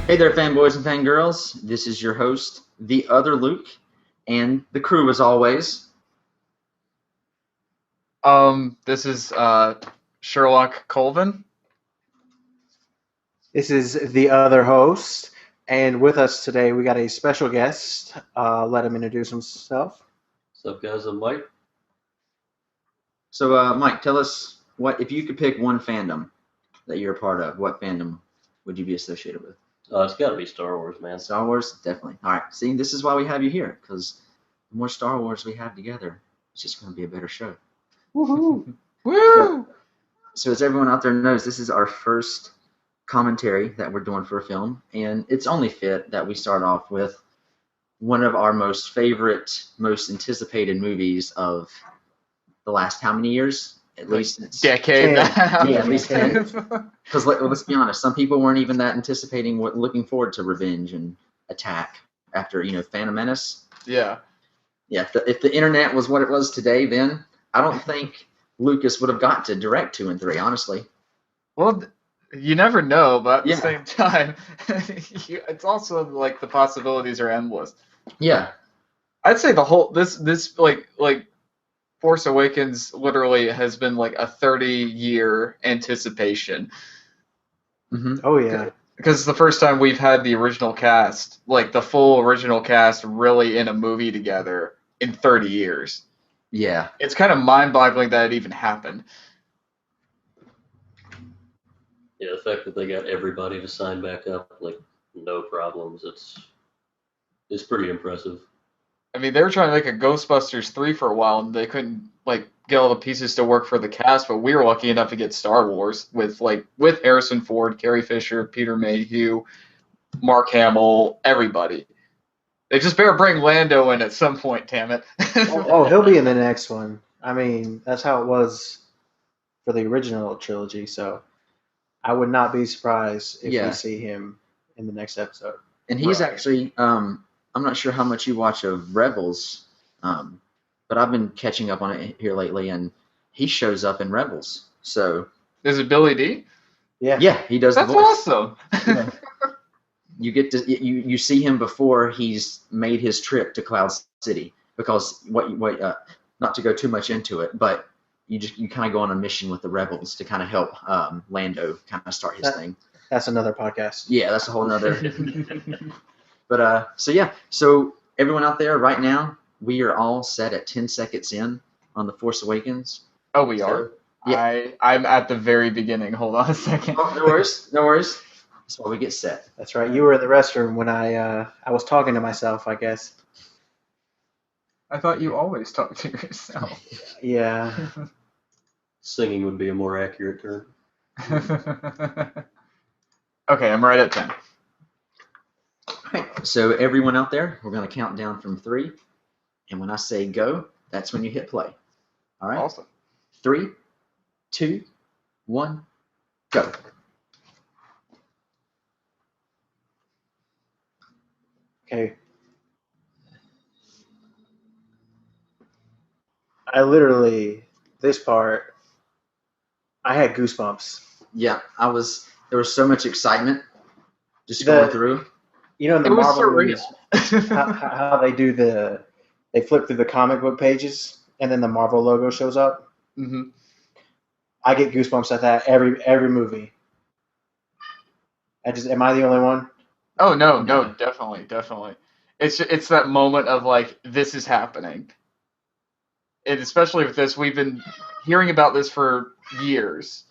Hey there, fanboys and fangirls. This is your host, the other Luke, and the crew, as always. This is Sherlock Colvin. This is the other host, and with us today we got a special guest. Let him introduce himself. What's up, guys? I'm Mike. So, Mike, tell us what if you could pick one fandom that you're a part of. What fandom would you be associated with? It's got to be Star Wars, man. Star Wars, definitely. All right. See, this is why we have you here, because the more Star Wars we have together, it's just going to be a better show. Woohoo! Woo! So, as everyone out there knows, this is our first commentary that we're doing for a film, and it's only fit that we start off with one of our most favorite, most anticipated movies of the last how many years? At least it's Decade. 10. Yeah, at least 10. Because let's be honest, some people weren't even that anticipating, looking forward to Revenge and Attack after Phantom Menace. Yeah. Yeah, if the internet was what it was today, then I don't think Lucas would have got to direct 2 and 3. Honestly. Well, you never know, but at Yeah. the same time, it's also like the possibilities are endless. Yeah. I'd say the whole this like Force Awakens literally has been like a 30-year anticipation. Hmm. Oh yeah, Because it's the first time we've had the original cast, like the full original cast, really in a movie together in 30 years. Yeah. It's kind of mind-boggling that it even happened. Yeah, the fact that they got everybody to sign back up, like no problems, it's pretty impressive. I mean, they were trying to make a Ghostbusters 3 for a while, and they couldn't like get all the pieces to work for the cast. But we were lucky enough to get Star Wars with Harrison Ford, Carrie Fisher, Peter Mayhew, Mark Hamill, everybody. They just better bring Lando in at some point, damn it. oh, he'll be in the next one. I mean, that's how it was for the original trilogy. So I would not be surprised if we Yeah. see him in the next episode. And he's Right. actually, I'm not sure how much you watch of Rebels, but I've been catching up on it here lately, and he shows up in Rebels. So Is it Billy D? Yeah, yeah, he does the That's voice. awesome. Yeah. You get to you see him before he's made his trip to Cloud City, because not to go too much into it, but you kind of go on a mission with the Rebels to kind of help Lando kind of start his That- thing. that's another podcast. Yeah, that's a whole nother. But so everyone out there right now, we are all set at 10 seconds in on The Force Awakens. Oh, we So, are. yeah. I'm at the very beginning. Hold on a second. Oh, no worries, no worries. That's why we get set. That's right. You were in the restroom when I was talking to myself, I guess. I thought you always talk to yourself. Yeah. Singing would be a more accurate term. Okay, I'm right at 10. Right. So everyone out there, we're going to count down from 3, and when I say go, that's when you hit play. All right. Awesome. 3, 2, 1, go. Okay. I literally, this part, I had goosebumps. Yeah, there was so much excitement just The- going through. You know, in the It was Marvel surreal. movies, how they do they flip through the comic book pages and then the Marvel logo shows up. Hmm. I get goosebumps at that every movie. Am I the only one? Oh no, definitely. It's that moment of like this is happening, and especially with this, we've been hearing about this for years,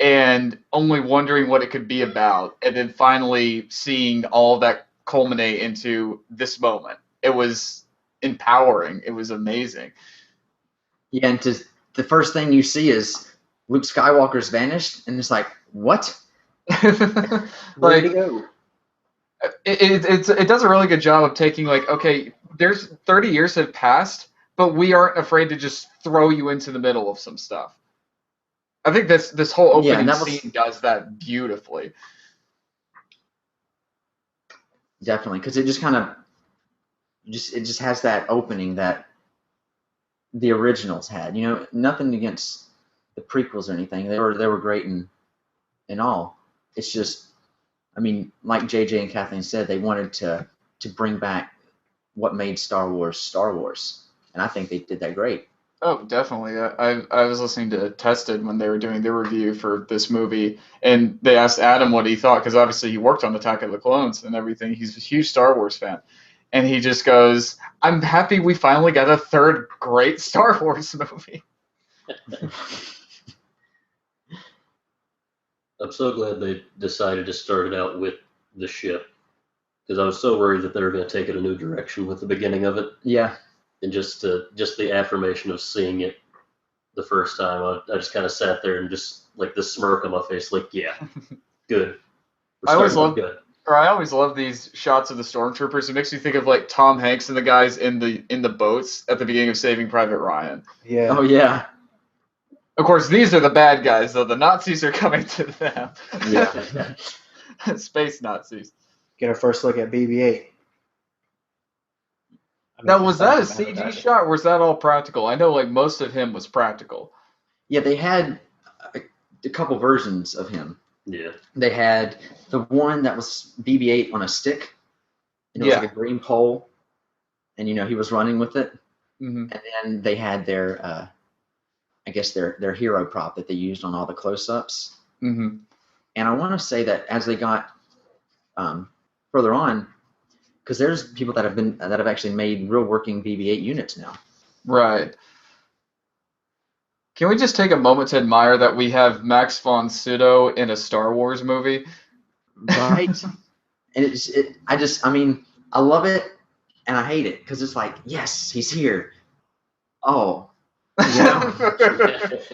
and only wondering what it could be about, and then finally seeing all of that culminate into this moment. It was empowering. It was amazing. Yeah, and the first thing you see is Luke Skywalker's vanished, and it's like, what? Where'd Like he go? it does a really good job of taking like, okay, there's 30 years have passed, but we aren't afraid to just throw you into the middle of some stuff. I think this whole Yeah, opening and that was scene does that beautifully. definitely, because it just kind of it just has that opening that the originals had. Nothing against the prequels or anything. They were great in all. It's just I mean, like JJ and Kathleen said, they wanted to bring back what made Star Wars, and I think they did that great. Oh, definitely. I was listening to Tested when they were doing their review for this movie, and they asked Adam what he thought, because obviously he worked on Attack of the Clones and everything. He's a huge Star Wars fan. And he just goes, I'm happy we finally got a third great Star Wars movie. I'm so glad they decided to start it out with the ship, because I was so worried that they were going to take it a new direction with the beginning of it. Yeah. And just the affirmation of seeing it the first time, I just kind of sat there and just like the smirk on my face, like, yeah, good. I always love these shots of the stormtroopers. It makes me think of like Tom Hanks and the guys in the boats at the beginning of Saving Private Ryan. Yeah. Oh yeah. Of course, these are the bad guys, though. The Nazis are coming to them. Yeah. Space Nazis. Get our first look at BB-8. Now, was that a CG shot, or was that all practical? I know, like, most of him was practical. Yeah, they had a couple versions of him. Yeah. They had the one that was BB-8 on a stick, and it was like a green pole, and he was running with it. Mm-hmm. And then they had their, I guess their hero prop that they used on all the close-ups. Mm-hmm. And I want to say that as they got further on, because there's people that have actually made real working BB-8 units now. Right. Can we just take a moment to admire that we have Max von Sydow in a Star Wars movie? Right. And I love it and I hate it because it's like, yes, he's here. Oh. If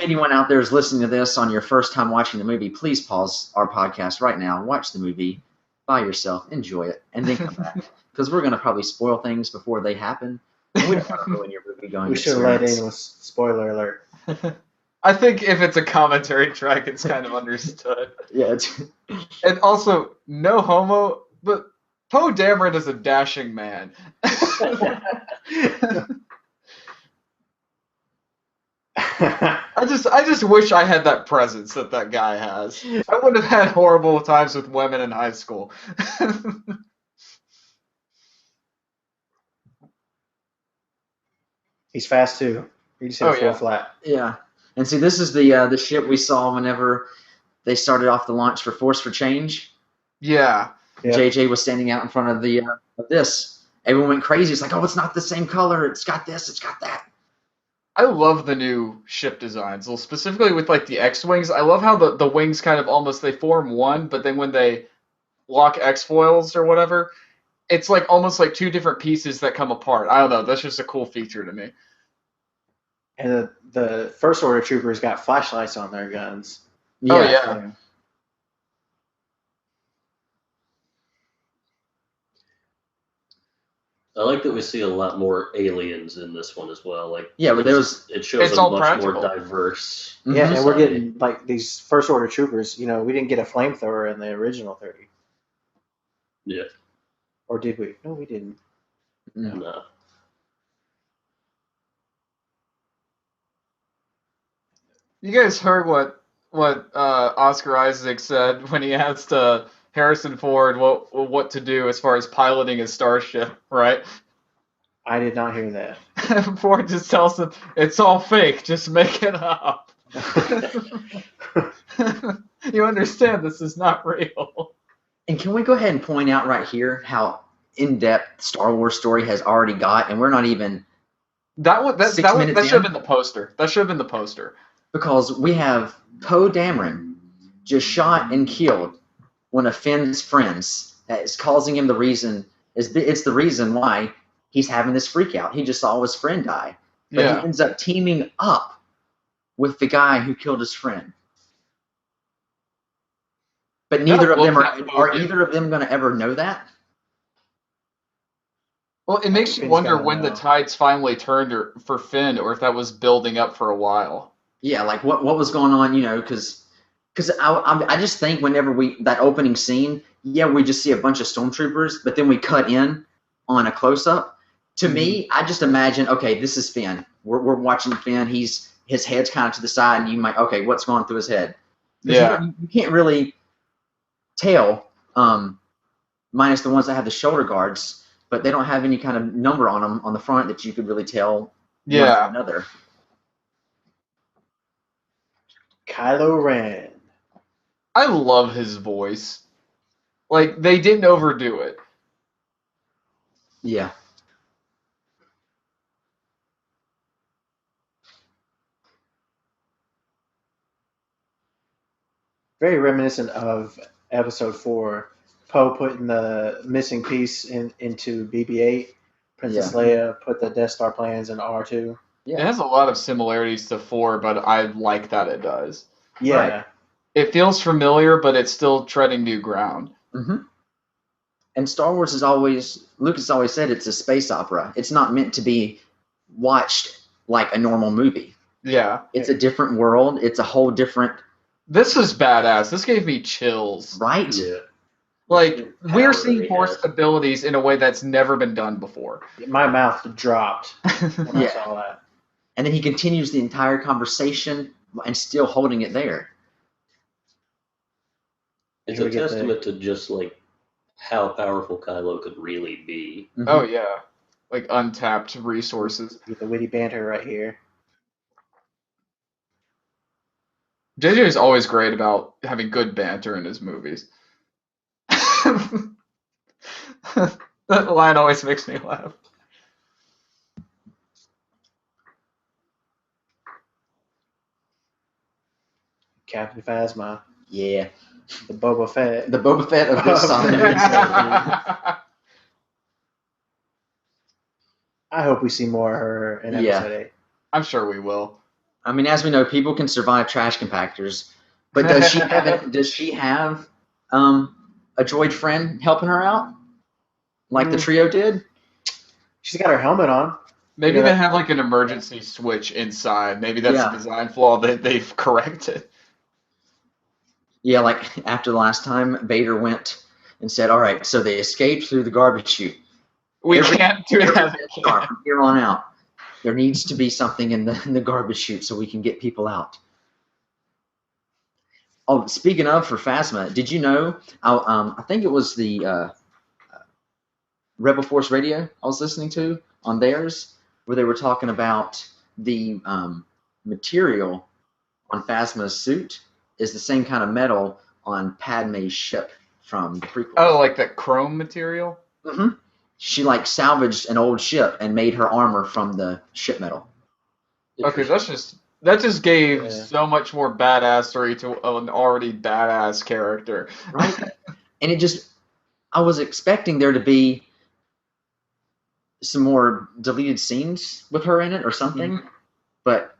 anyone out there is listening to this on your first time watching the movie, please pause our podcast right now, watch the movie by yourself, enjoy it, and then come back. Because we're going to probably spoil things before they happen. We don't want to ruin your movie going. We should have let in with spoiler alert. I think if it's a commentary track, it's kind of understood. Yeah. And also, no homo, but Poe Dameron is a dashing man. I just wish I had that presence that guy has. I would have had horrible times with women in high school. He's fast too. He just hit a full flat. Yeah. And see, this is the ship we saw whenever they started off the launch for Force for Change. Yeah. JJ was standing out in front of of this. Everyone went crazy. It's like, oh, it's not the same color. It's got this. It's got that. I love the new ship designs. Well, specifically with like the X-wings. I love how the wings kind of almost they form one, but then when they lock X-foils or whatever, it's like almost like two different pieces that come apart. I don't know. That's just a cool feature to me. And the First Order troopers got flashlights on their guns. Yeah. Oh yeah. I like that we see a lot more aliens in this one as well. Like, yeah, but it shows a much more diverse. Yeah, and we're getting like these First Order troopers. We didn't get a flamethrower in the original 30. Yeah. Or did we? No, we didn't. No. You guys heard what Oscar Isaac said when he asked Harrison Ford what to do as far as piloting a starship, right? I did not hear that. Ford just tells him, it's all fake, just make it up. You understand this is not real. And can we go ahead and point out right here how in-depth Star Wars story has already got, and we're not even that should have been the poster. That should have been the poster. Because we have Poe Dameron just shot and killed one of Finn's friends. That is causing him it's the reason why he's having this freak out. He just saw his friend die. But he ends up teaming up with the guy who killed his friend. But neither of them are either of them going to ever know that? Well, it makes you wonder when the tides finally turned for Finn, or if that was building up for a while. Yeah, like what was going on, because I just think whenever that opening scene, we just see a bunch of stormtroopers, but then we cut in on a close-up. To me, I just imagine, okay, this is Finn. We're watching Finn. His head's kind of to the side, and you might, okay, what's going through his head? Yeah. You can't really tail, minus the ones that have the shoulder guards, but they don't have any kind of number on them on the front that you could really tell one from another. Kylo Ren. I love his voice. Like, they didn't overdo it. Yeah. Very reminiscent of Episode 4. Poe putting the missing piece into BB-8. Princess Leia put the Death Star plans in R2. Yeah. It has a lot of similarities to 4, but I like that it does. Yeah. Right. It feels familiar, but it's still treading new ground. Mm-hmm. And Star Wars is always, Lucas always said it's a space opera. It's not meant to be watched like a normal movie. Yeah. It's a different world. It's a whole different... This is badass. This gave me chills. Right? Yeah. Like, we're seeing Force abilities in a way that's never been done before. My mouth dropped when I saw that. And then he continues the entire conversation and still holding it there. It's a testament to just, like, how powerful Kylo could really be. Mm-hmm. Oh, yeah. Like, untapped resources. Get the witty banter right here. JJ is always great about having good banter in his movies. That line always makes me laugh. Captain Phasma. Yeah. The Boba Fett. The Boba Fett of this song. I hope we see more of her in episode 8. I'm sure we will. I mean, as we know, people can survive trash compactors, but does she have a droid friend helping her out, like the trio did? She's got her helmet on. Maybe they have like an emergency switch inside. Maybe that's a design flaw that they've corrected. Yeah, like after the last time, Vader went and said, "All right, so they escaped through the garbage chute. We can't do that from here on out. There needs to be something in the garbage chute so we can get people out." Oh, speaking of, for Phasma, did you know? I think it was the Rebel Force Radio I was listening to on theirs, where they were talking about the material on Phasma's suit is the same kind of metal on Padme's ship from the prequel. Oh, like that chrome material? Mm-hmm. She like salvaged an old ship and made her armor from the ship metal. Okay, that just gave so much more badassery to an already badass character. Right? And I was expecting there to be some more deleted scenes with her in it or something, but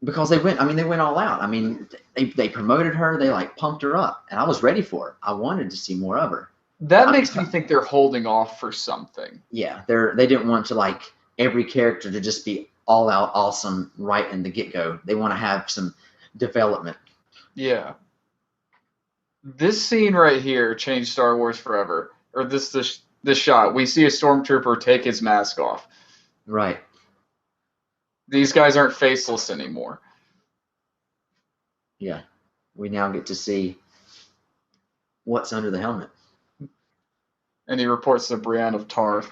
because they went all out. I mean, they promoted her, they like pumped her up, and I was ready for it. I wanted to see more of her. That makes me think they're holding off for something. Yeah, they didn't want to like every character to just be all out awesome right in the get-go. They want to have some development. Yeah. This scene right here changed Star Wars forever. Or this shot. We see a stormtrooper take his mask off. Right. These guys aren't faceless anymore. Yeah. We now get to see what's under the helmet. And he reports to Brienne of Tarth.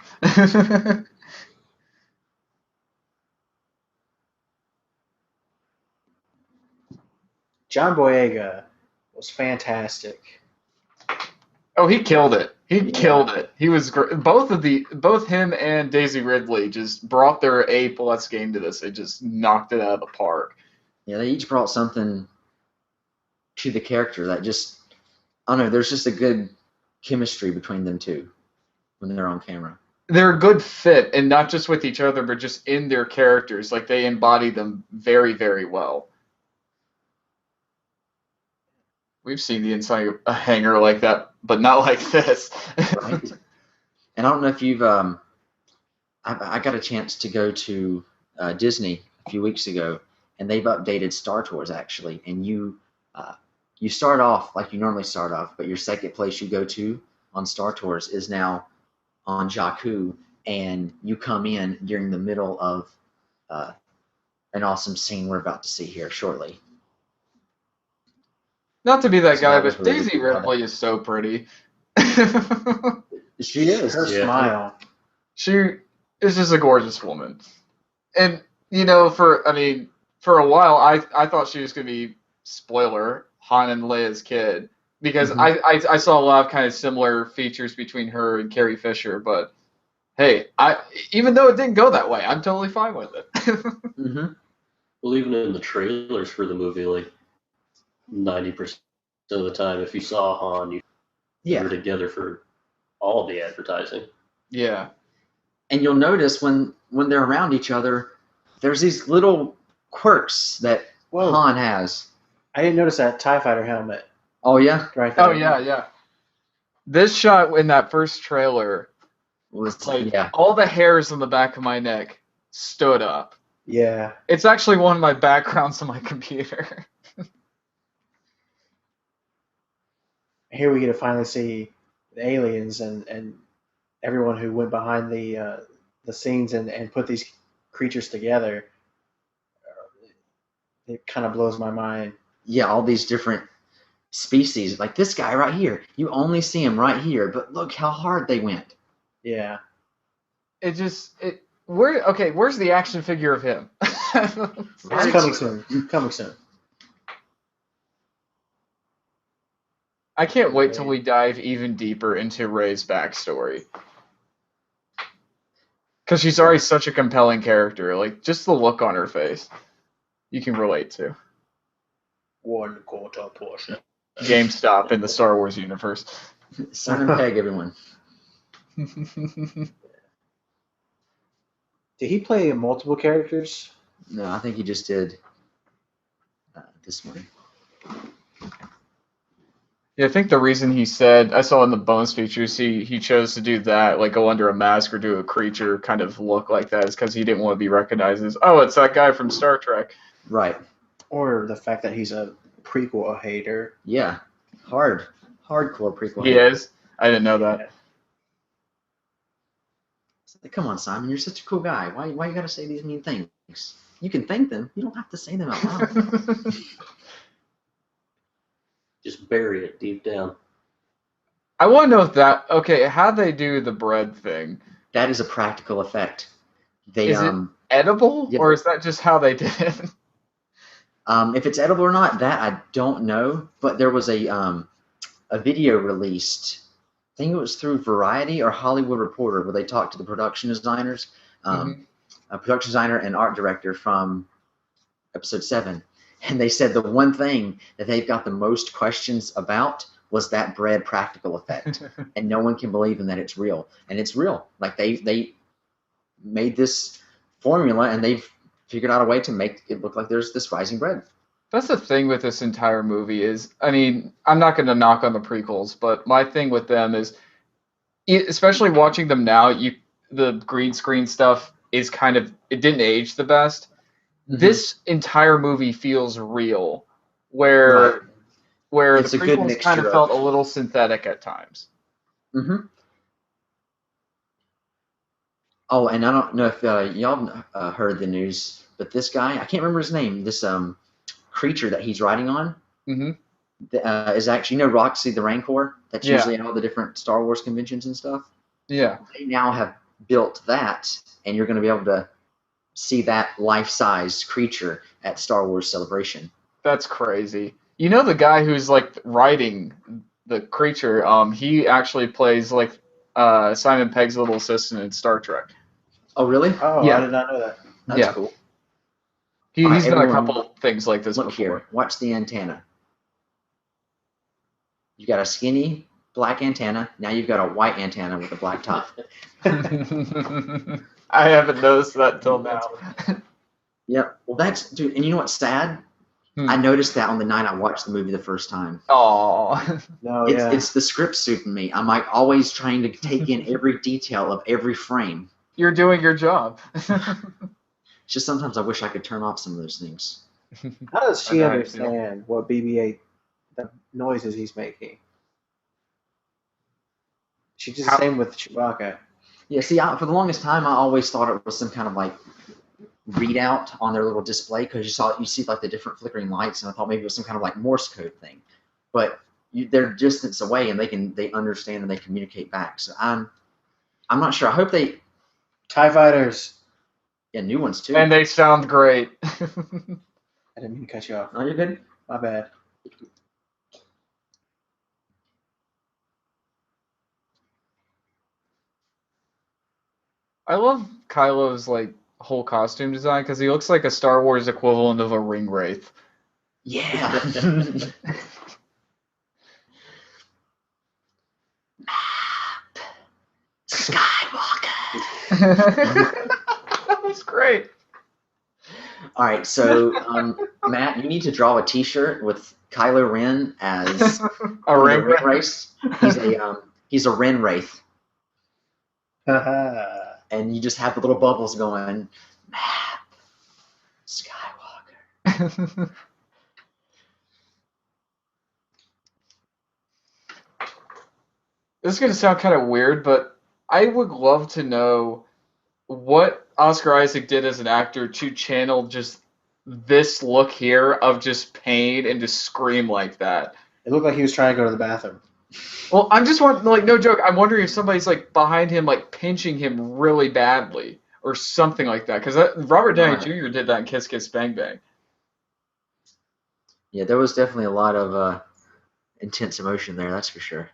John Boyega was fantastic. Oh, he killed it. He killed it. He was great. Both him and Daisy Ridley just brought their A+ game to this. They just knocked it out of the park. Yeah, they each brought something to the character that just, I don't know, there's just a good chemistry between them two when they're on camera. They're a good fit, and not just with each other, but just in their characters. Like, they embody them very, very well. We've seen the inside of a hangar like that, but not like this. Right. And I don't know if you've, I got a chance to go to Disney a few weeks ago, and they've updated Star Tours actually. And you start off like you normally start off, but your second place you go to on Star Tours is now on Jakku, and you come in during the middle of an awesome scene we're about to see here shortly. Not to be that So guy, that was but really Daisy cool. Ridley is so pretty. She is. Her Yeah. smile. She is just a gorgeous woman. And, for a while, I thought she was going to be, spoiler, Han and Leia's kid. Because Mhm. I saw a lot of kind of similar features between her and Carrie Fisher, but hey, even though it didn't go that way, I'm totally fine with it. Hmm. Well, even in the trailers for the movie, like 90% of the time, if you saw Han, you were Yeah. together for all the advertising. Yeah. And you'll notice when they're around each other, there's these little quirks that Whoa. Han has. I didn't notice that TIE fighter helmet Oh yeah, right there. Oh, yeah. This shot in that first trailer, was like, yeah. all the hairs on the back of my neck stood up. Yeah. It's actually one of my backgrounds on my computer. Here we get to finally see the aliens and everyone who went behind the scenes and put these creatures together. It kind of blows my mind. Yeah, all these different species. Like this guy right here. You only see him right here, but look how hard they went. Yeah. Where's the action figure of him? It's coming soon. Coming soon. I can't wait till we dive even deeper into Rey's backstory. Because she's already such a compelling character. Like, just the look on her face, you can relate to. 1/4 portion. GameStop in the Star Wars universe. Simon Pegg, everyone. Did he play multiple characters? No, I think he just did this one. Yeah, I think the reason he said, I saw in the bonus features, he chose to do that, like go under a mask or do a creature kind of look like that, is because he didn't want to be recognized as, oh, it's that guy from Star Trek. Right. Or the fact that he's a prequel hater? Yeah. Hardcore prequel. He is? I didn't know that. Like, come on, Simon, you're such a cool guy. Why you gotta say these mean things? You can thank them. You don't have to say them out loud. Just bury it deep down. I want to know if how they do the bread thing. That is a practical effect. They Is it edible, yeah. or is that just how they did it? If it's edible or not, that I don't know. But there was a video released. I think it was through Variety or Hollywood Reporter, where they talked to the production designers, a production designer and art director from episode 7, and they said the one thing that they've got the most questions about was that bread practical effect, and no one can believe in that it's real, and it's real. Like they made this formula, and they've figured out a way to make it look like there's this rising bread. That's the thing with this entire movie is, I mean, I'm not going to knock on the prequels, but my thing with them is, especially watching them now, the green screen stuff is it didn't age the best. Mm-hmm. This entire movie feels real, where It's the a good prequels mixture kind of of- felt a little synthetic at times. Mm-hmm. Oh, and I don't know if y'all heard the news, but this guy, I can't remember his name, this creature that he's riding on, is actually, Roxy the Rancor? That's usually at all the different Star Wars conventions and stuff. Yeah. They now have built that, and you're going to be able to see that life-size creature at Star Wars Celebration. That's crazy. You know the guy who's like riding the creature, he actually plays like Simon Pegg's little assistant in Star Trek. Oh, really? Oh, Yeah. I did not know that. That's cool. He's done a everyone, couple things like this Look before. here. Watch the antenna. You got a skinny black antenna. Now you've got a white antenna with a black top. I haven't noticed that until now. Yep. Well, dude. And you know what's sad? I noticed that on the night I watched the movie the first time. Aww. No, It's the script suit in me. I'm like always trying to take in every detail of every frame. You're doing your job. It's just sometimes I wish I could turn off some of those things. How does she I know how you feel. understand what BB-8, the noises he's making? She did the same with Chewbacca. Yeah, see, for the longest time, I always thought it was some kind of like readout on their little display because you see like the different flickering lights, and I thought maybe it was some kind of like Morse code thing. but they're distance away and they understand and they communicate back. So I'm not sure. I hope they TIE fighters. new ones too. And they sound great. I didn't mean to cut you off. Oh, you're good. My bad. I love Kylo's like whole costume design because he looks like a Star Wars equivalent of a ring wraith. Yeah. Skywalker. That was great. All right, so Matt, you need to draw a T-shirt with Kylo Ren as A ring ring wraith. race. He's a Ren wraith, and you just have the little bubbles going. Matt Skywalker. This is gonna sound kind of weird, but I would love to know what Oscar Isaac did as an actor to channel just this look here of just pain and just scream like that. It looked like he was trying to go to the bathroom. Well, I'm just wondering, like, no joke, I'm wondering if somebody's like behind him, like pinching him really badly or something like that. Because Robert Downey Right. Jr. did that in Kiss Kiss Bang Bang. Yeah, there was definitely a lot of intense emotion there. That's for sure.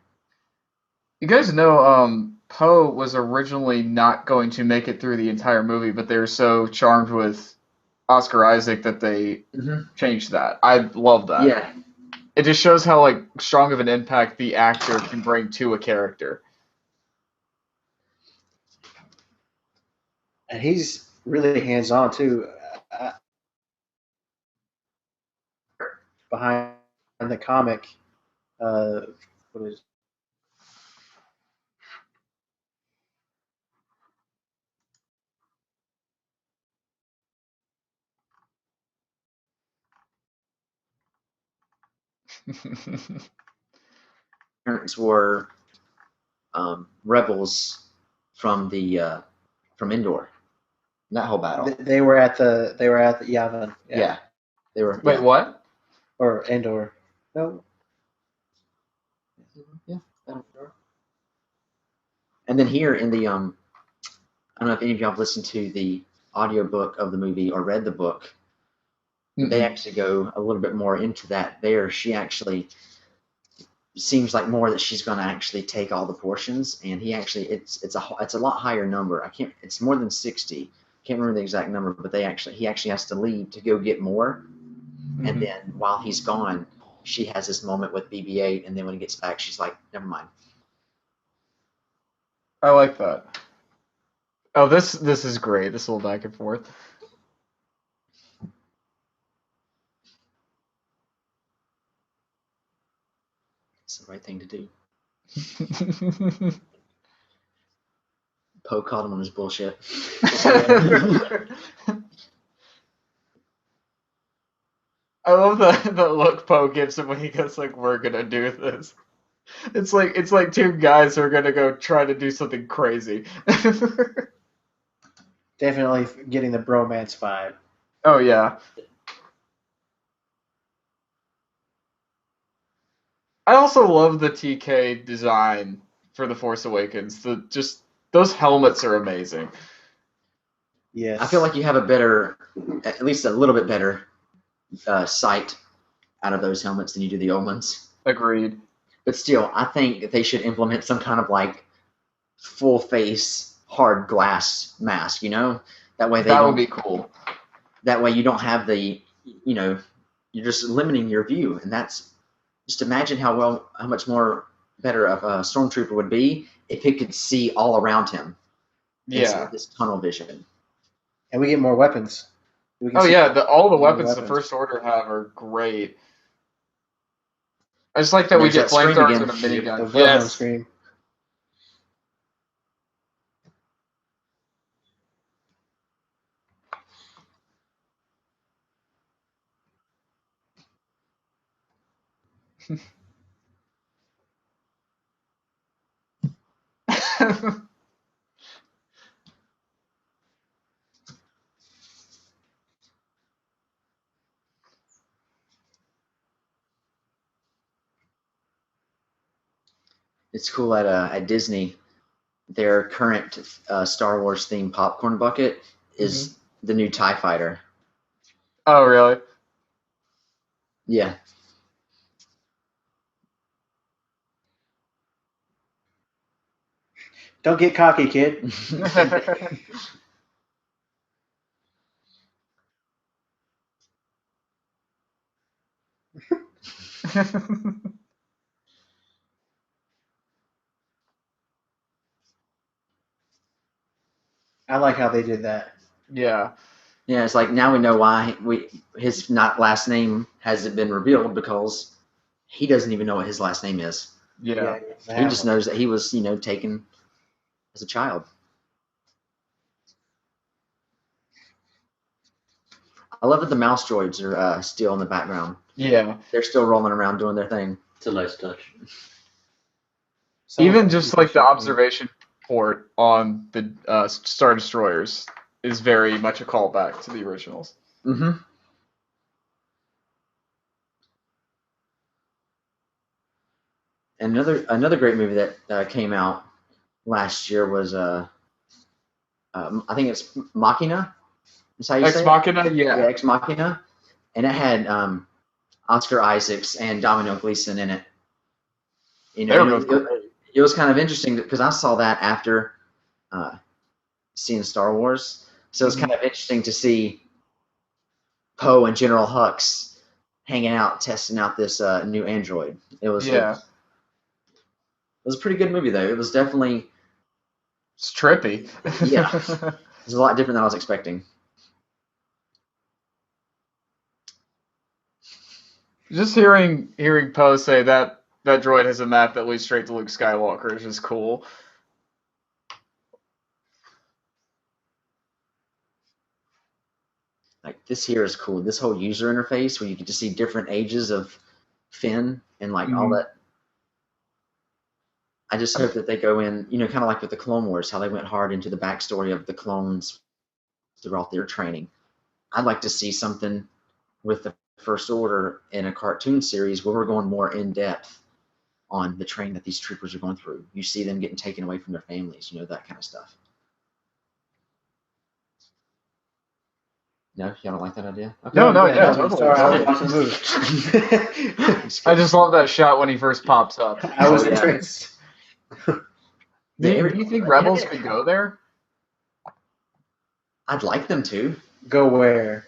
You guys know, Poe was originally not going to make it through the entire movie, but they were so charmed with Oscar Isaac that they changed that. I love that. Yeah. It just shows how like strong of an impact the actor can bring to a character. And he's really hands-on, too. Behind the comic, what is Parents were rebels from from Endor. That whole battle. they were at the Yavin. Yeah. They were. Wait, yeah. what? Or Endor. No. Yeah. And then here in the I don't know if any of y'all have listened to the audiobook of the movie or read the book. They actually go a little bit more into that there. She actually seems like more that she's going to actually take all the portions, and he actually it's a lot higher number. It's more than 60. Can't remember the exact number, but he actually has to leave to go get more, and then while he's gone, she has this moment with BB-8, and then when he gets back, she's like, never mind. I like that. Oh, this is great. This little back and forth. It's the right thing to do. Poe called him on his bullshit. I love the look Poe gives him when he goes like, "We're gonna do this." It's like two guys who are gonna go try to do something crazy. Definitely getting the bromance vibe. Oh yeah. I also love the TK design for The Force Awakens. Those helmets are amazing. Yes. I feel like you have a better, at least a little bit better sight out of those helmets than you do the old ones. Agreed. But still, I think they should implement some kind of like full face hard glass mask. That way That would be cool. That way you don't have the, you're just limiting your view, and that's just imagine how much more better of a stormtrooper would be if he could see all around him. Instead of this tunnel vision. And we get more weapons. Oh yeah, all the weapons the First Order have are great. I just like that we get flamethrowers and a minigun. The Wilhelm scream. it's cool at Disney. Their current Star Wars themed popcorn bucket is the new TIE Fighter. Oh, really? Yeah. Don't get cocky, kid. I like how they did that. Yeah. Yeah, it's like now we know why his not last name hasn't been revealed because he doesn't even know what his last name is. Yeah. He just knows that he was, taken as a child. I love that the mouse droids are still in the background. Yeah. They're still rolling around doing their thing. It's a nice touch. Even just like the observation port on the Star Destroyers is very much a callback to the originals. Mm-hmm. And another great movie that came out last year was I think it's Machina. Is how you Ex say Machina, it? yeah. Yeah, Ex Machina, and it had Oscar Isaacs and Domino Gleeson in it. You They were know, both great. it was kind of interesting because I saw that after seeing Star Wars, so it's kind of interesting to see Poe and General Hux hanging out, testing out this new android. It was a pretty good movie though. It was definitely It's trippy. Yeah. it was a lot different than I was expecting. Just hearing Poe say that droid has a map that leads straight to Luke Skywalker is just cool. Like this here is cool. This whole user interface where you get to see different ages of Finn and like all that. I just hope that they go in, kind of like with the Clone Wars, how they went hard into the backstory of the clones throughout their training. I'd like to see something with the First Order in a cartoon series where we're going more in depth on the training that these troopers are going through. You see them getting taken away from their families, that kind of stuff. No, you don't like that idea? Okay. No, yeah, totally. Sorry, I was watching the movie. I just love that shot when he first pops up. I was entranced. Do you think Rebels could go there? I'd like them to. Go where?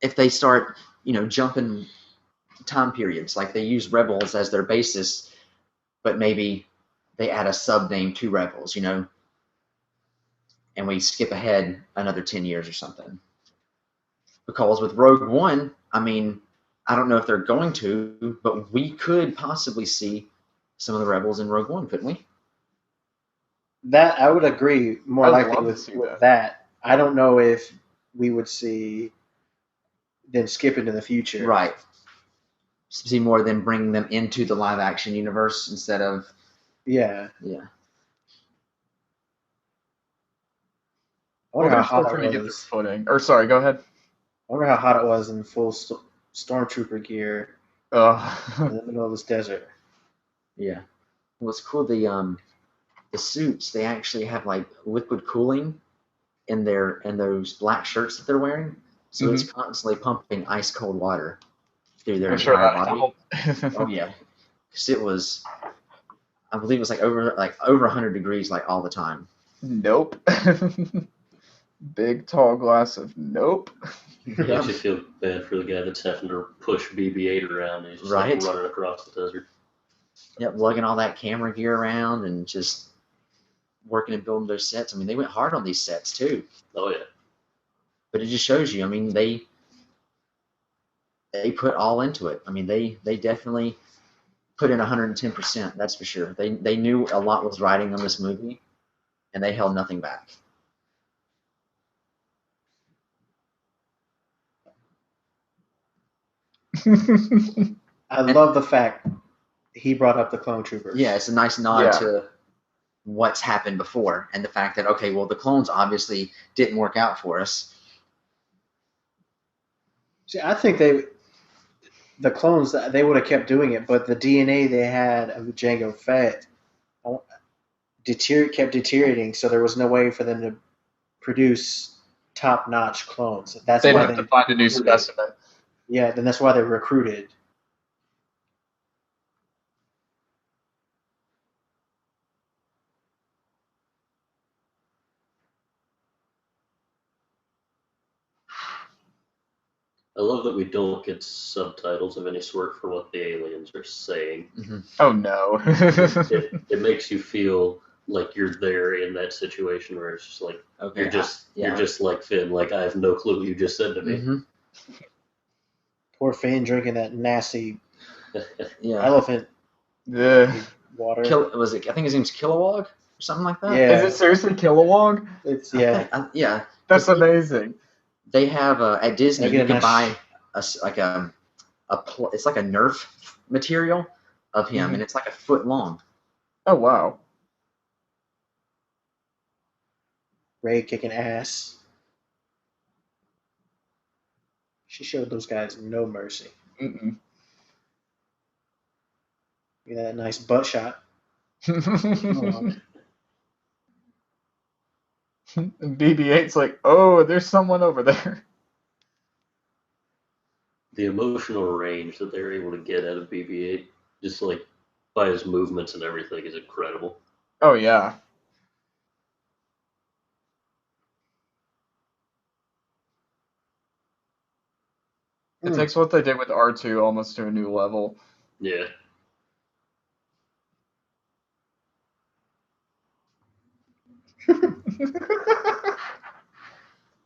If they start, jumping time periods, like they use Rebels as their basis, but maybe they add a sub name to Rebels, and we skip ahead another 10 years or something. Because with Rogue One, I don't know if they're going to, but we could possibly see some of the Rebels in Rogue One, couldn't we? That I would agree more I'd likely love to with see that. that. I don't know if we would see them skip into the future. Right. See more of them bringing them into the live action universe instead of. Yeah. Yeah. I wonder They're how still hot trying to it get their was. footing. Or sorry, go ahead. I wonder how hot it was in full stormtrooper gear in the middle of this desert. Yeah. What's cool, the suits, they actually have like liquid cooling in those black shirts that they're wearing. So it's constantly pumping ice cold water through their I'm sure entire that body. helped. Oh yeah. Because it was, I believe it was like over 100 degrees like all the time. Nope. Big tall glass of nope. You actually feel bad for the guy that's having to push BB-8 around and he's just like running across the desert. Yep, lugging all that camera gear around and just working and building those sets. They went hard on these sets too. Oh yeah. But it just shows you. They put all into it. They definitely put in 110%. That's for sure. They knew a lot was riding on this movie, and they held nothing back. I love the fact he brought up the clone troopers. Yeah, it's a nice nod to what's happened before and the fact that, okay, well, the clones obviously didn't work out for us. See, I think the clones, they would have kept doing it, but the DNA they had of Jango Fett kept deteriorating, so there was no way for them to produce top-notch clones. That's They'd why have to find a new recruited. specimen. Yeah, then that's why they recruited. I love that we don't get subtitles of any sort for what the aliens are saying. Oh no. It makes you feel like you're there in that situation where it's just like Okay. you're just like Finn, like I have no clue what you just said to me. Poor Finn drinking that nasty Yeah. elephant Yeah. water. I think his name's Kilowog or something like that. Yeah. Is it seriously Kilowog? It's Yeah. That's amazing. They have at Disney They get you a can nice- buy it's like a Nerf material of him, and it's like a foot long. Oh wow. Ray kicking ass. She showed those guys no mercy. Mm-mm. Look at that nice butt shot. And BB-8's like, oh, there's someone over there. The emotional range that they're able to get out of BB-8, just like by his movements and everything, is incredible. Oh yeah. It takes what they did with R2 almost to a new level. Yeah.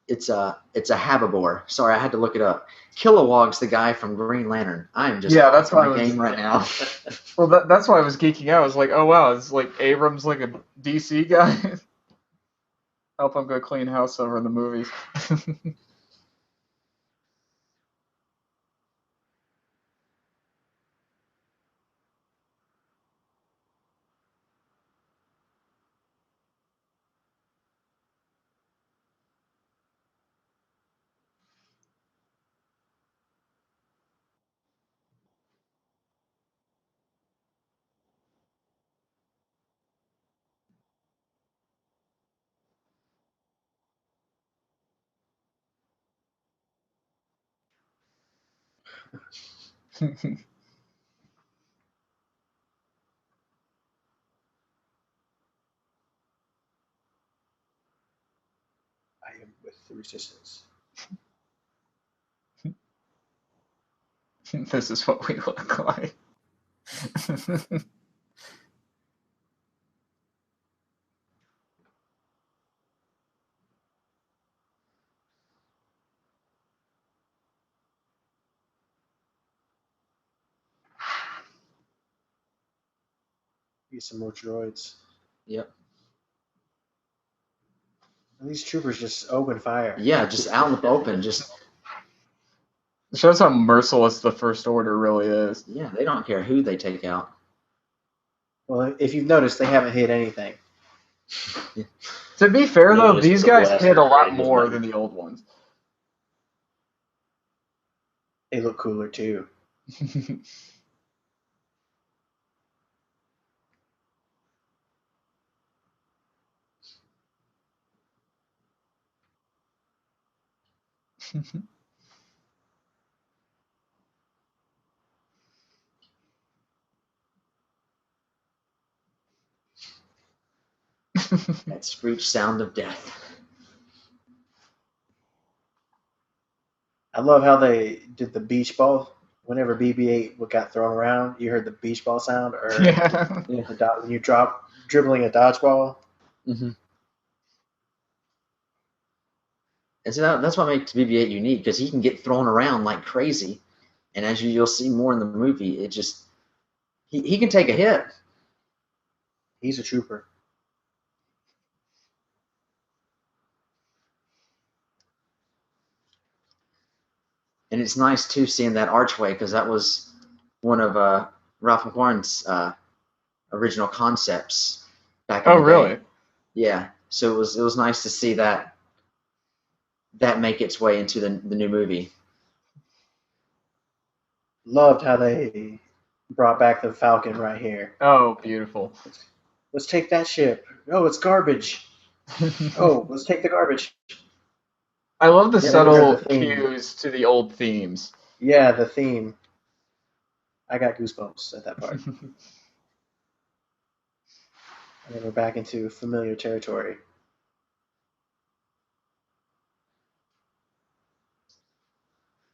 It's a Habibor. Sorry, I had to look it up. Kilowog's the guy from Green Lantern. I'm just that's why I my was game right now. Well, that's why I was geeking out. I was like, oh wow, it's like Abrams like a DC guy. Help him go clean house over in the movies. I am with the resistance. This is what we look like. Get some more droids. Yep. And these troopers just open fire. Yeah, just out in the open. Just It shows how merciless the First Order really is. yeah, they don't care who they take out. Well, if you've noticed, they haven't hit anything. To be fair No, though, it's these the guys blaster hit a lot range, isn't more it? than the old ones. They look cooler too. That screech sound of death. I love how they did the beach ball. Whenever BB-8 got thrown around, you heard the beach ball sound, or Yeah. when you drop dribbling a dodgeball. Mm-hmm. And so that's what makes BB-8 unique, because he can get thrown around like crazy, and as you'll see more in the movie, it just he can take a hit. He's a trooper. And it's nice too seeing that archway, because that was one of Ralph McQuarrie's original concepts back in Oh the day. really? Yeah, so it was nice to see that make its way into the new movie. Loved how they brought back the Falcon right here. Oh, beautiful. Let's take that ship. Oh, it's garbage. Oh, let's take the garbage. I love the Yeah, we heard subtle the theme. cues to the old themes. Yeah, the theme. I got goosebumps at that part. And then we're back into familiar territory.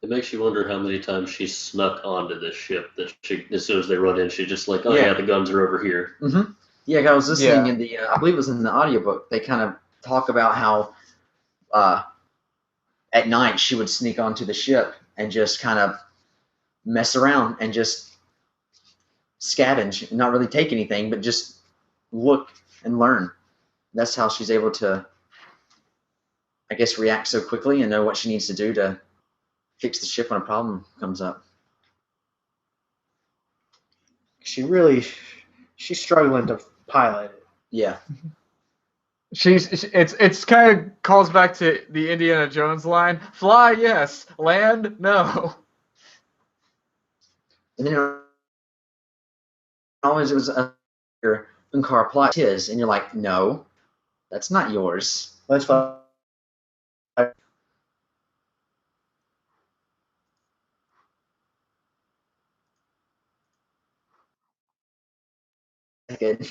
It makes you wonder how many times she snuck onto this ship. That she, as soon as they run in, she's just like, "Oh Yeah. yeah, the guns are over here." Mm-hmm. Yeah, I was listening Yeah. in the, I believe it was in the audiobook, they kind of talk about how at night she would sneak onto the ship and just kind of mess around and just scavenge, not really take anything, but just look and learn. That's how she's able to, I guess, react so quickly and know what she needs to do to fix the ship when a problem comes up. She's struggling to pilot it. Yeah. It's kind of calls back to the Indiana Jones line: "Fly, yes; land, no." And then always it was your Unkar plot his, and you're like, no, that's not yours. Let's fly. Good.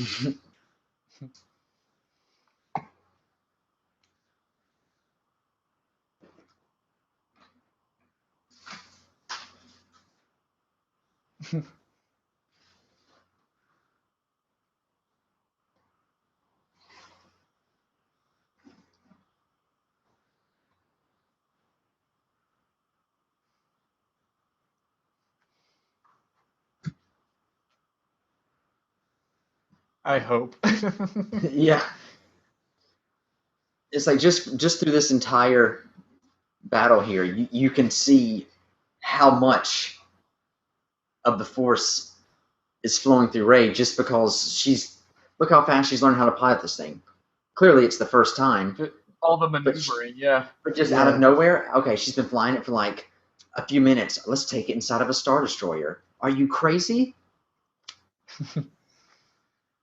I hope. Yeah. It's like just through this entire battle here, you can see how much of the force is flowing through Rey just because look how fast she's learned how to pilot this thing. Clearly it's the first time. All the maneuvering, yeah. But just out of nowhere, okay, she's been flying it for like a few minutes. Let's take it inside of a Star Destroyer. Are you crazy?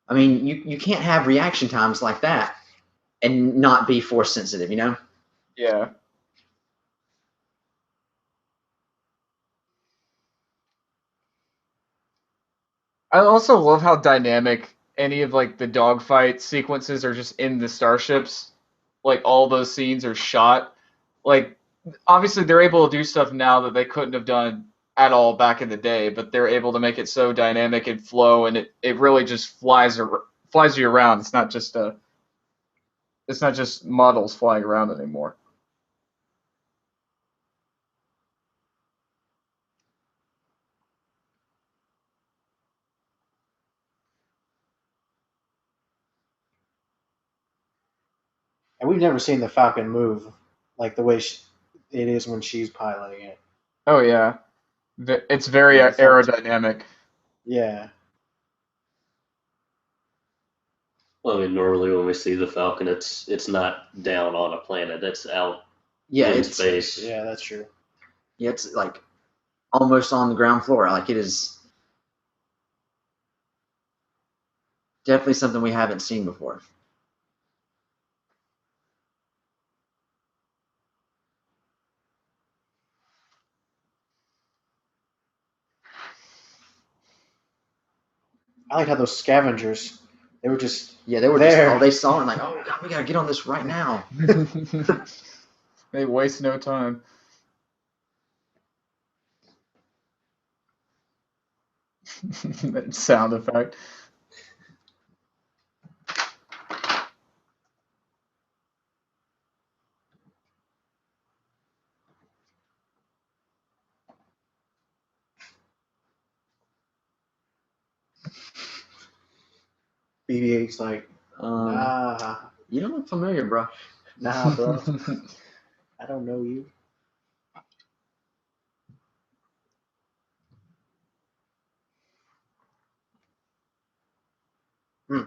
I mean, you can't have reaction times like that and not be force sensitive, you know? Yeah. I also love how dynamic any of like the dogfight sequences are just in the starships. Like all those scenes are shot. Like obviously they're able to do stuff now that they couldn't have done at all back in the day, but they're able to make it so dynamic and flow, and it really just flies you around. It's not just models flying around anymore. And we've never seen the Falcon move like the way it is when she's piloting it. Oh yeah, it's very Like, aerodynamic. Yeah. Well, I mean, normally when we see the Falcon, it's not down on a planet; it's out Yeah, in it's space. Yeah, that's true. yeah, it's like almost on the ground floor. Like it is definitely something we haven't seen before. I like how those scavengers, they were just Yeah, they were there. just, oh, they saw it and like, oh God, we gotta get on this right now. They waste no time. That sound effect. BB-8's like, Um, nah, you don't look familiar, bro. nah, bro. I don't know you.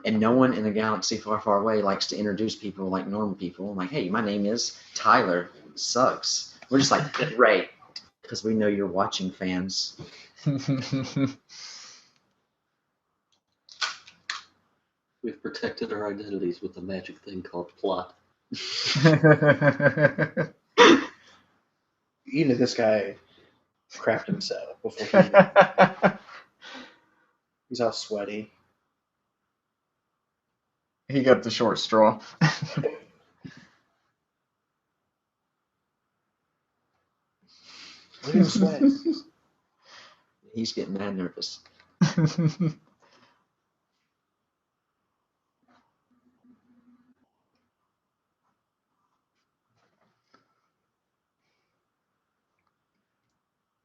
And no one in a galaxy far, far away likes to introduce people like normal people. I'm like, hey, my name is Tyler. Sucks. We're just like, Ray, because we know you're watching, fans. We've protected our identities with a magic thing called plot. You know this guy crapped himself before he. He's all sweaty. He got the short straw. Look at him sweat. He's getting mad nervous.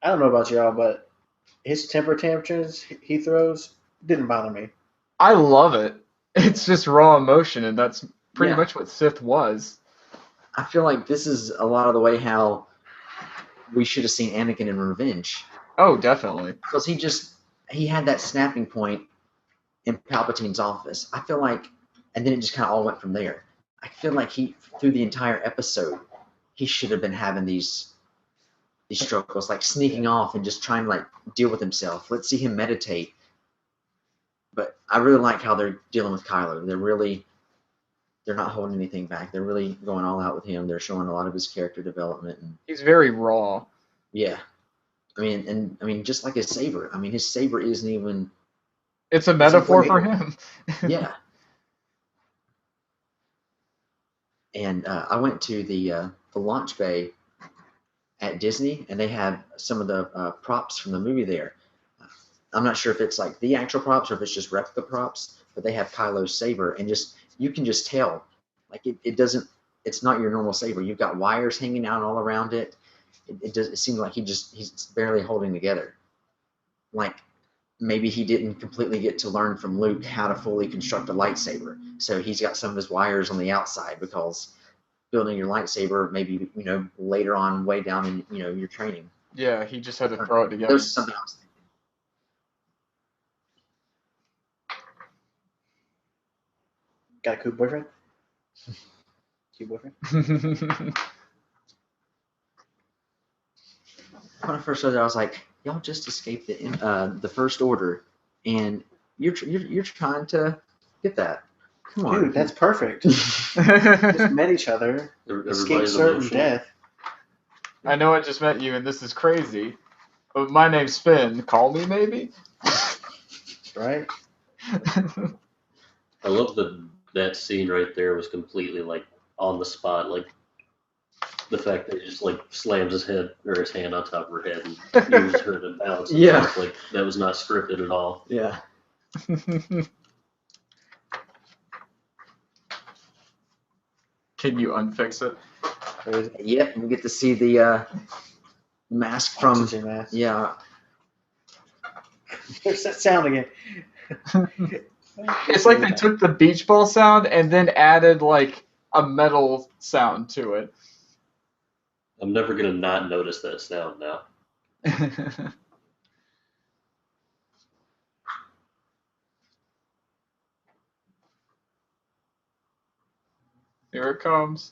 I don't know about y'all, but his temper tantrums he throws didn't bother me. I love it. It's just raw emotion, and that's pretty Yeah. much what Sith was. I feel like this is a lot of the way how we should have seen Anakin in Revenge. Oh, definitely. Because he had that snapping point in Palpatine's office. I feel like, and then it just kind of all went from there. I feel like through the entire episode, he should have been having these struggles, like sneaking off and just trying to like deal with himself. Let's see him meditate. But I really like how they're dealing with Kylo. They're not holding anything back. They're really going all out with him. They're showing a lot of his character development. And He's very raw. yeah. I mean, just like his saber. I mean, his saber isn't even. It's a metaphor for him. Yeah. And I went to the launch bay at Disney, and they had some of the props from the movie there. I'm not sure if it's like the actual props or if it's just replica props, but they have Kylo's saber, and you can just tell, like it's not your normal saber. You've got wires hanging out all around it. It seems like he's barely holding together. Like maybe he didn't completely get to learn from Luke how to fully construct a lightsaber, so he's got some of his wires on the outside because building your lightsaber maybe later on way down in your training. Yeah, he just had to throw it together. There's something else. Got a cute boyfriend? Cute boyfriend? When I first saw that, I was like, "Y'all just escaped the First Order, and you're trying to get that. Come on, Dude, that's perfect. Just met each other. Escaped Everybody's certain emotional. death. I know I just met you, and this is crazy, but my name's Finn. Call me, maybe? Right? I love that scene right there was completely like on the spot, like the fact that he just like slams his head or his hand on top of her head and uses her to balance himself. Like that was not scripted at all. Yeah. Can you unfix it? Crazy. Yep, we get to see the mask from. Oxygen mask. Yeah. There's that sound again. It's like they took the beach ball sound and then added like a metal sound to it. I'm never gonna not notice that sound now. Here it comes.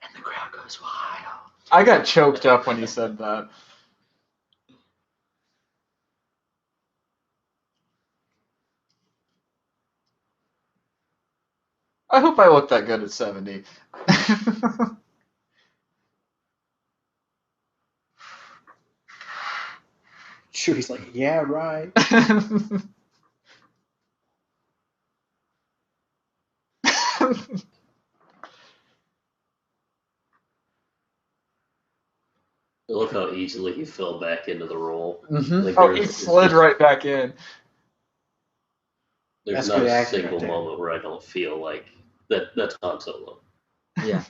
And the crowd goes wild. I got choked up when he said that. I hope I look that good at 70. Chewie's like, yeah, right. I love how easily he fell back into the role. Mm-hmm. Like, Oh, he slid right back in. There's That's not good a acting single right there. moment where I don't feel like that's Han Solo. Yeah.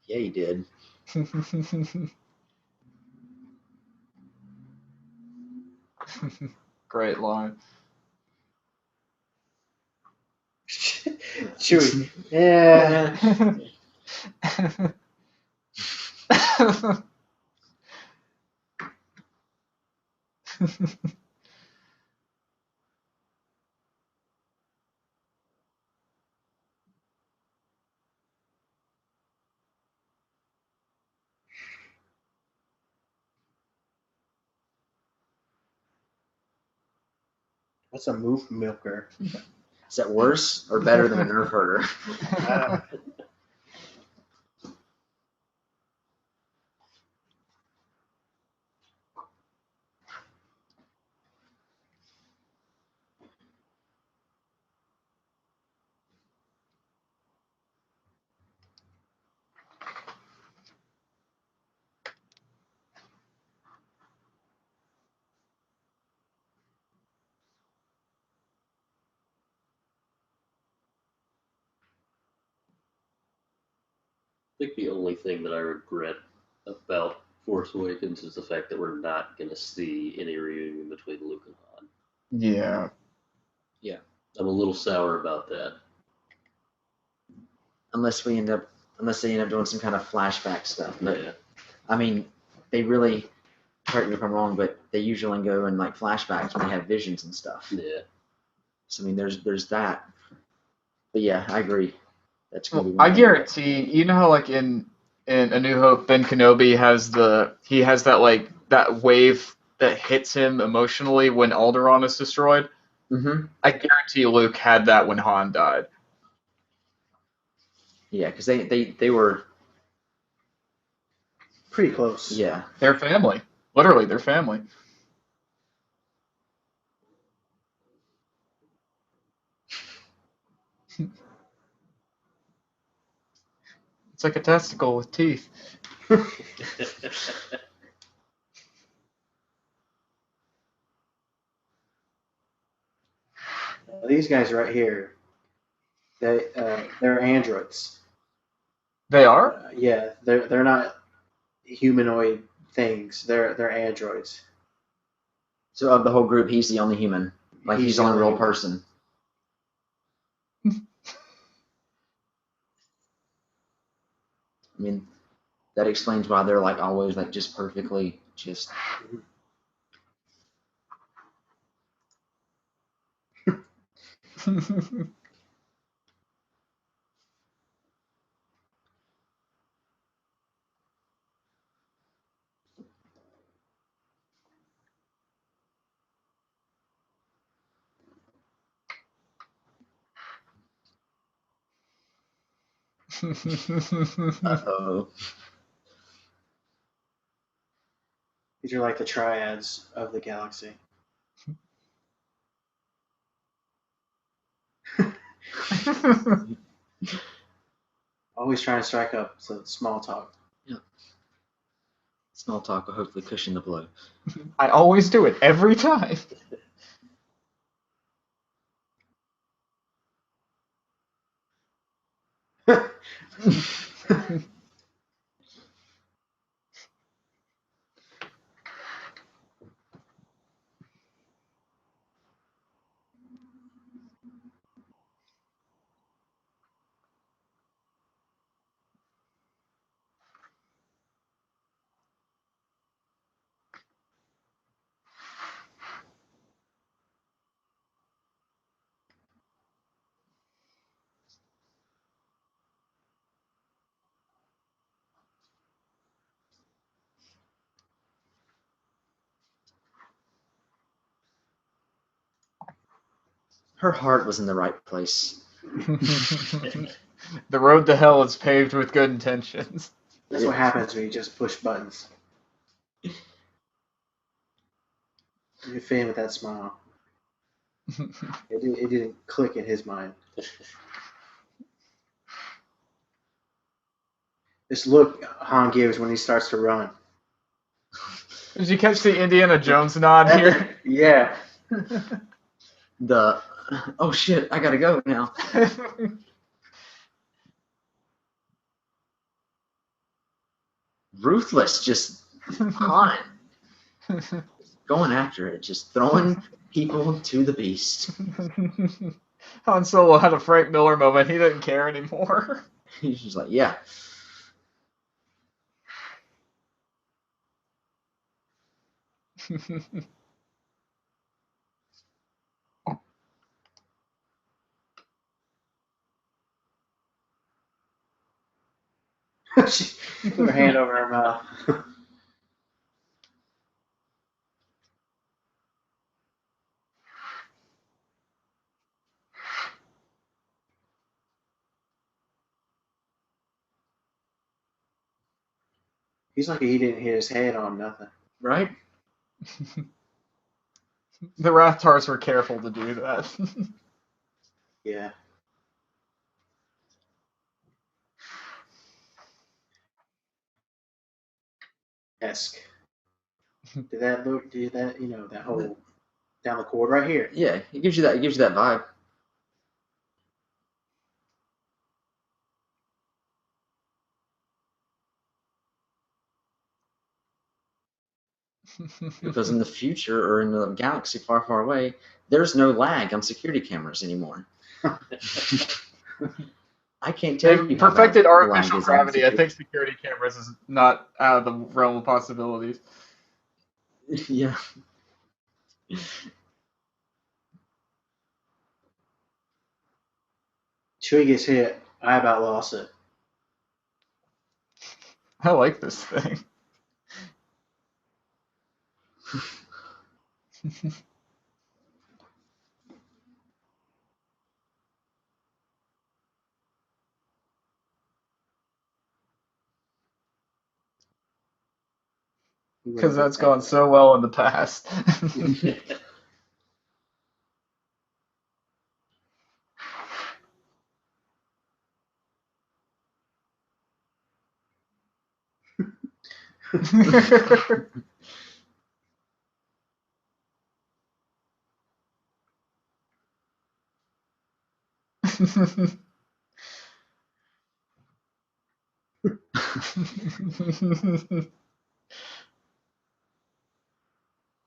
Yeah, he did. Great line. Chewie, yeah. What's a moof milker? Is that worse or better than a nerf herder? I think the only thing that I regret about Force Awakens is the fact that we're not going to see any reunion between Luke and Han. Yeah. I'm a little sour about that. Unless they end up doing some kind of flashback stuff. But Yeah. I mean, they really, correct me if I'm wrong, but they usually go in like flashbacks when they have visions and stuff. Yeah. So I mean, there's that. But yeah, I agree. That's gonna Well, be I one. guarantee, you know how like in A New Hope, Ben Kenobi has that like that wave that hits him emotionally when Alderaan is destroyed. Mm-hmm. I guarantee Luke had that when Han died. Yeah, because they were Pretty close. yeah. They're family. Literally, they're family. It's like a testicle with teeth. These guys right here, they're androids. They are? Yeah, they're not humanoid things. They're androids. So of the whole group, he's the only human. Like he's the only real person. I mean, that explains why they're like always like just perfectly just. Uh-oh. These are like the triads of the galaxy. Always trying to strike up some small talk. Yeah. Small talk will hopefully cushion the blow. I always do it every time. Her heart was in the right place. The road to hell is paved with good intentions. That's what happens when you just push buttons. You fit in with that smile. It didn't click in his mind. This look Han gives when he starts to run. Did you catch the Indiana Jones nod here? Yeah. The oh shit, I gotta go now. Ruthless, just Han going after it, just throwing people to the beast. Han Solo had a Frank Miller moment. He didn't care anymore. He's just like, yeah. She put her hand over her mouth. He's lucky he didn't hit his head on nothing. Right? The Rathars were careful to do that. Yeah. Esque. Did that look? Did that? That whole down the cord right here. Yeah, it gives you that. It gives you that vibe. Because in the future or in the galaxy far, far away, there's no lag on security cameras anymore. I can't tell you They've how bad perfected the lag artificial is on gravity. I security. think security cameras is not out of the realm of possibilities. Yeah. Chewie gets hit. I about lost it. I like this thing. Because that's gone so well in the past.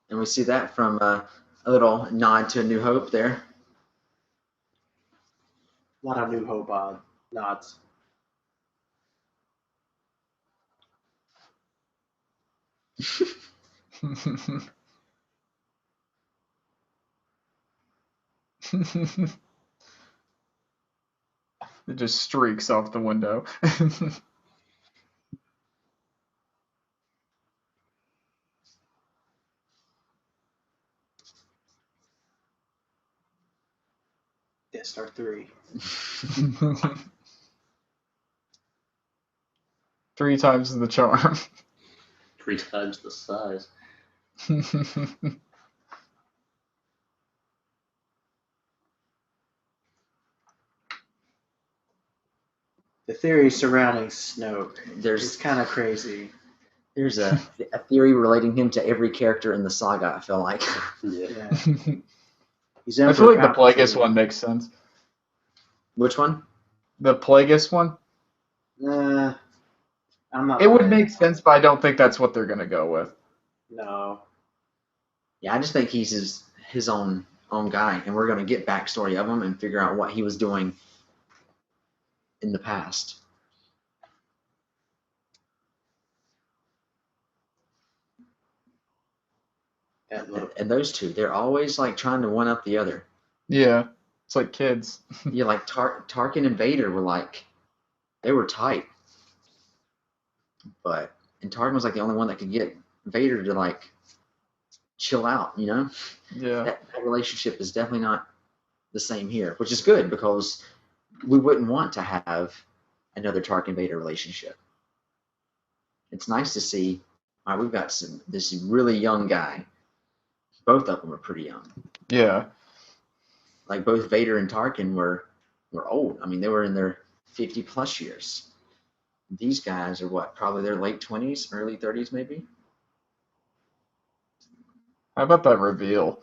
And we see that from a little nod to A New Hope there. A lot of New Hope nods. It just streaks off the window. Death Star 3. 3 times the charm. 3 times the size. The theory surrounding Snoke There's is kind of crazy. There's a theory relating him to every character in the saga, I feel like. Yeah. He's I feel like the Plagueis one makes sense. Which one? The Plagueis one? I'm not. It would make sense, but I don't think that's what they're gonna go with. No. Yeah, I just think he's his own guy, and we're gonna get backstory of him and figure out what he was doing in the past. And those two, they're always like trying to one up the other. Yeah, it's like kids. Yeah, like Tarkin and Vader were like, they were tight, and Tarkin was like the only one that could get Vader to like chill out, you know? Yeah. That relationship is definitely not the same here, which is good because we wouldn't want to have another Tarkin Vader relationship. It's nice to see. All right, we've got this really young guy. Both of them are pretty young. Yeah. Like both Vader and Tarkin were old. I mean, they were in their 50+ years. These guys are what? Probably their late 20s, early 30s, maybe. How about that reveal?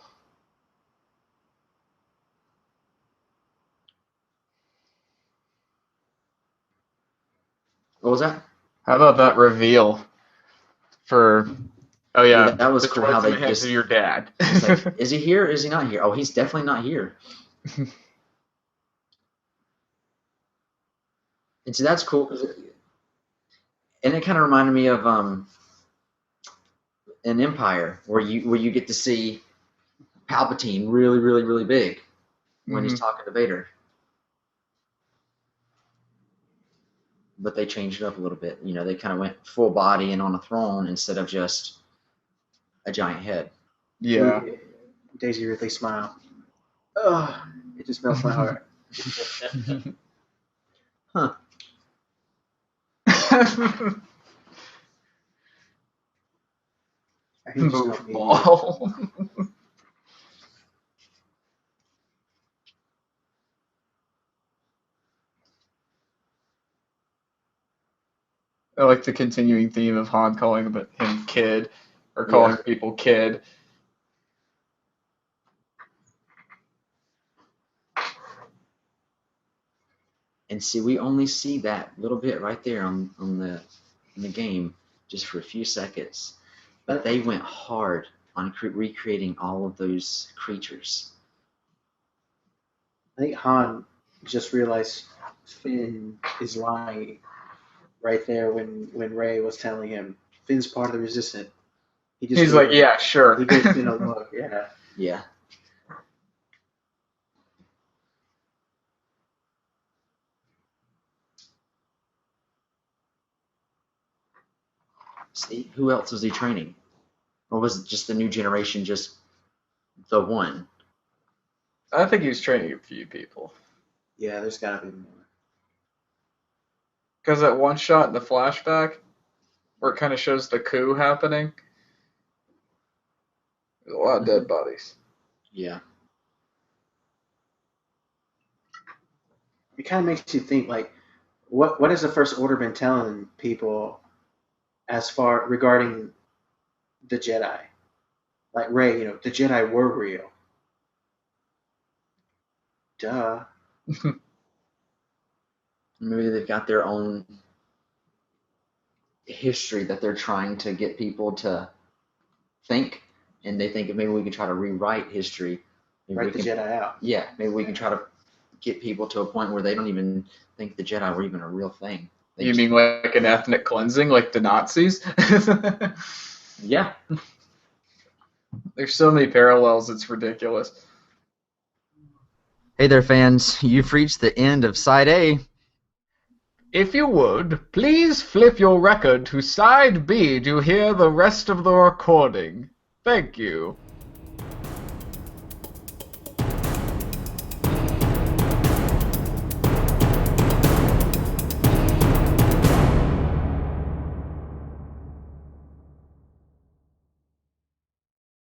What was that? How about that reveal for? Oh yeah, that was cool. How they hands just of your dad. like, is he here? Or is he not here? Oh, he's definitely not here. And so that's cool. And it kind of reminded me of an Empire where you get to see Palpatine really, really, really big when he's talking to Vader. but they changed it up a little bit. You know, they kind of went full body and on a throne instead of just a giant head. Yeah. Daisy Ridley smile. Oh, it just melts my heart. Huh. I think just called me Ball. I like the continuing theme of Han calling him kid, or calling people kid. And see, we only see that little bit right there on in the game just for a few seconds, but they went hard on recreating all of those creatures. I think Han just realized Finn is lying right there when Rey was telling him Finn's part of the Resistance. He's like, yeah, sure. He gives Finn a look, yeah. Yeah. See, who else was he training? Or was it just the new generation, just the one? I think he was training a few people. Yeah, there's gotta be more. Because that one shot in the flashback, where it kind of shows the coup happening, there's a lot of dead bodies. Yeah. It kind of makes you think, like, what has the First Order been telling people as far regarding the Jedi? Like Rey, the Jedi were real. Duh. Maybe they've got their own history that they're trying to get people to think, and they think maybe we can try to rewrite history. Maybe Write the Jedi out. Yeah, maybe we can try to get people to a point where they don't even think the Jedi were even a real thing. You mean like an ethnic cleansing, like the Nazis? Yeah. There's so many parallels, it's ridiculous. Hey there, fans. You've reached the end of Side A. If you would, please flip your record to Side B to hear the rest of the recording. Thank you.